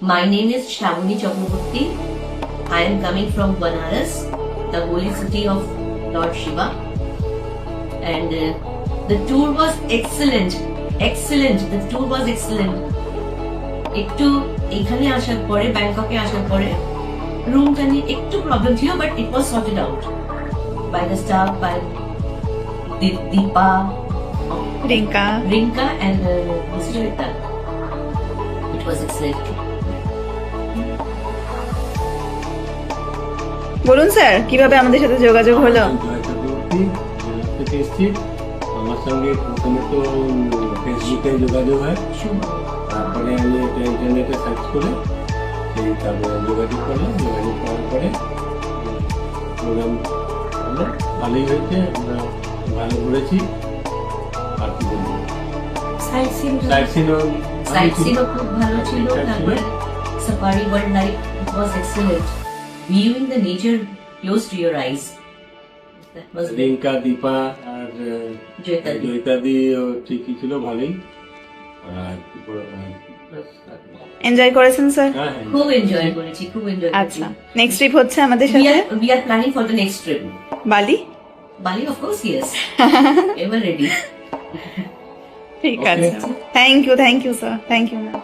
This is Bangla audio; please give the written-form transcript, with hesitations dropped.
My name is Shamini Chakraborty. I am coming from Banaras, the holy city of Lord Shiva. And the tour was excellent. Excellent. The tour was excellent. একটু এখানে আসার পরে, ব্যাংককে আসার পরে রুমটা নিয়ে একটু প্রবলেম ছিল, but it was sorted out by the staff, by Deepa, Rinka and Joyita. It was excellent. বলুন স্যার, কিভাবে আমাদের সাথে যোগাযোগ হলো? আমার সঙ্গে প্রথমে তো ফেসবুকে যোগাযোগ হয়, তারপরে আমি এটা ইন্টারনেটে সার্চ করে সেই তারপরে যোগাযোগ করলাম। যোগাযোগ করার পরে প্রোগ্রাম হলো, ভালোই হয়েছে, আমরা ভালো ঘুরেছি। আর কি বলবো, সাইট সিনও খুব ভালো ছিল। তারপরে safari wildlife, it was excellent. Viewing the nature close to your eyes. Rinka, Deepa আর জয়িতাদি ঠিকই ছিল, ভালোই। আর এনজয় করেছেন স্যার? খুব এনজয় করেছি, খুব এনজয় করেছি। আচ্ছা, নেক্সট ট্রিপ হচ্ছে আমাদের সাথে? We are planning for the next trip. বালি? Bali, of course, yes. Ever ready. ঠিক আছে, thank you sir, thank you ma'am.